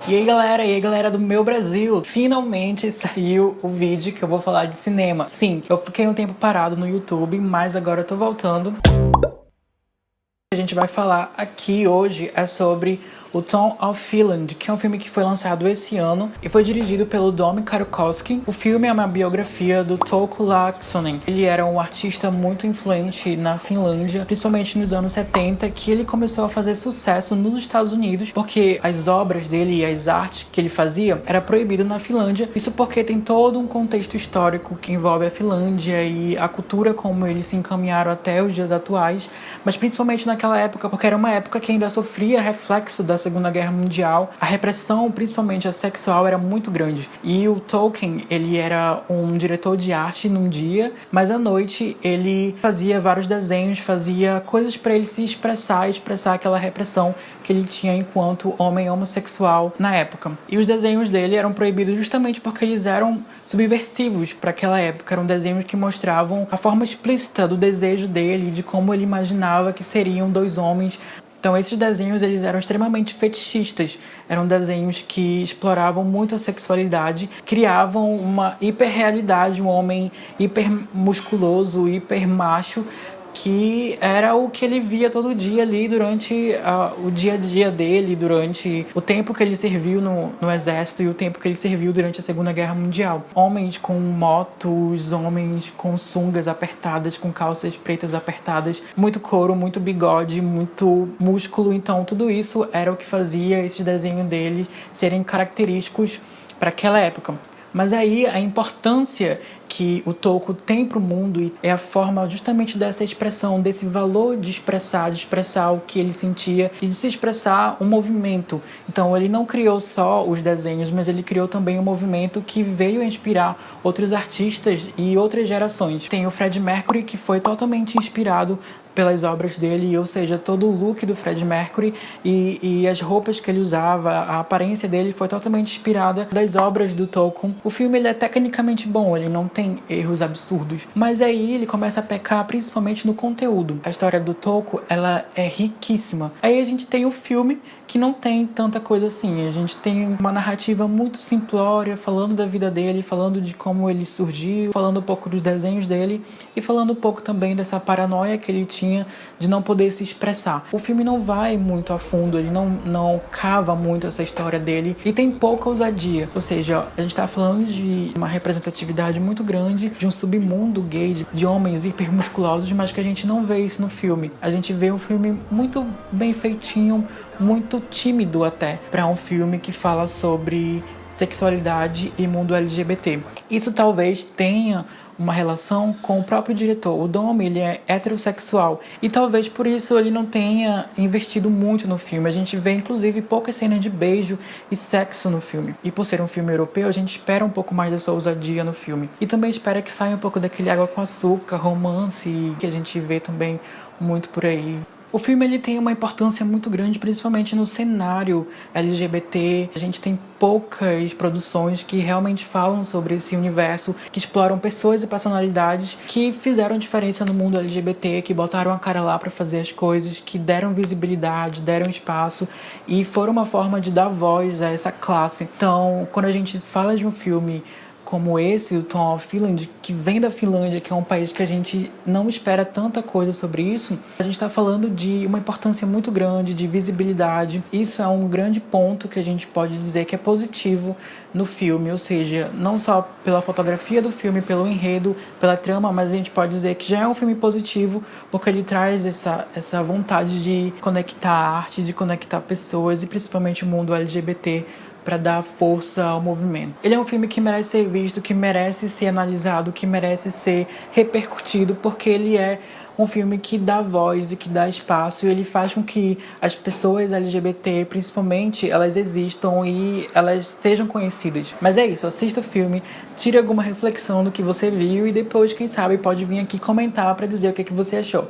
E aí galera do meu Brasil, finalmente saiu o vídeo que eu vou falar de cinema. Sim, eu fiquei um tempo parado no YouTube, mas agora eu tô voltando. A gente vai falar aqui hoje é sobre o Tom of Finland, que é um filme que foi lançado esse ano e foi dirigido pelo Domi Karkoski. O filme é uma biografia do Touko Laaksonen. Ele era um artista muito influente na Finlândia, principalmente nos anos 70, que ele começou a fazer sucesso nos Estados Unidos, porque as obras dele e as artes que ele fazia era proibido na Finlândia. Isso porque tem todo um contexto histórico que envolve a Finlândia e a cultura como eles se encaminharam até os dias atuais, mas principalmente naquela época, porque era uma época que ainda sofria reflexo da Segunda Guerra Mundial. A repressão, principalmente a sexual, era muito grande. E o Tolkien, ele era um diretor de arte num dia, mas à noite ele fazia vários desenhos, fazia coisas para ele se expressar aquela repressão que ele tinha enquanto homem homossexual na época. E os desenhos dele eram proibidos justamente porque eles eram subversivos para aquela época. Eram desenhos que mostravam a forma explícita do desejo dele, de como ele imaginava que seriam dois homens. Então esses desenhos eles eram extremamente fetichistas, eram desenhos que exploravam muito a sexualidade, criavam uma hiperrealidade, um homem hipermusculoso, hipermacho, que era o que ele via todo dia ali durante o dia a dia dele, durante o tempo que ele serviu no exército e o tempo que ele serviu durante a Segunda Guerra Mundial. Homens com motos, homens com sungas apertadas, com calças pretas apertadas, muito couro, muito bigode, muito músculo. Então tudo isso era o que fazia esses desenhos dele serem característicos para aquela época. Mas aí a importância que o Touko tem para o mundo é a forma justamente dessa expressão, desse valor de expressar o que ele sentia e de se expressar um movimento. Então ele não criou só os desenhos, mas ele criou também um movimento que veio a inspirar outros artistas e outras gerações. Tem o Freddie Mercury, que foi totalmente inspirado pelas obras dele, ou seja, todo o look do Freddie Mercury e as roupas que ele usava, a aparência dele foi totalmente inspirada das obras do Tolkien. O filme ele é tecnicamente bom, ele não tem erros absurdos, mas aí ele começa a pecar principalmente no conteúdo. A história do Tolkien, ela é riquíssima. Aí a gente tem o filme que não tem tanta coisa assim, a gente tem uma narrativa muito simplória, falando da vida dele, falando de como ele surgiu, falando um pouco dos desenhos dele e falando um pouco também dessa paranoia que ele tinha de não poder se expressar. O filme não vai muito a fundo, ele não cava muito essa história dele e tem pouca ousadia, ou seja, a gente tá falando de uma representatividade muito grande de um submundo gay, de homens hipermusculosos, mas que a gente não vê isso no filme. A gente vê um filme muito bem feitinho, muito tímido até, para um filme que fala sobre sexualidade e mundo LGBT. Isso talvez tenha uma relação com o próprio diretor. O Dom, ele é heterossexual e talvez por isso ele não tenha investido muito no filme. A gente vê inclusive poucas cenas de beijo e sexo no filme. E por ser um filme europeu, a gente espera um pouco mais dessa ousadia no filme. E também espera que saia um pouco daquele água com açúcar, romance, que a gente vê também muito por aí. O filme ele tem uma importância muito grande, principalmente no cenário LGBT. A gente tem poucas produções que realmente falam sobre esse universo, que exploram pessoas e personalidades que fizeram diferença no mundo LGBT, que botaram a cara lá para fazer as coisas, que deram visibilidade, deram espaço e foram uma forma de dar voz a essa classe. Então, quando a gente fala de um filme como esse, o Tom of Finland, que vem da Finlândia, que é um país que a gente não espera tanta coisa sobre isso, a gente está falando de uma importância muito grande, de visibilidade. Isso é um grande ponto que a gente pode dizer que é positivo no filme, ou seja, não só pela fotografia do filme, pelo enredo, pela trama, mas a gente pode dizer que já é um filme positivo, porque ele traz essa vontade de conectar a arte, de conectar pessoas e principalmente o mundo LGBT, para dar força ao movimento. Ele é um filme que merece ser visto, que merece ser analisado, que merece ser repercutido, porque ele é um filme que dá voz e que dá espaço, e ele faz com que as pessoas LGBT, principalmente, elas existam e elas sejam conhecidas. Mas é isso, assista o filme, tire alguma reflexão do que você viu e depois, quem sabe, pode vir aqui comentar para dizer o que você achou.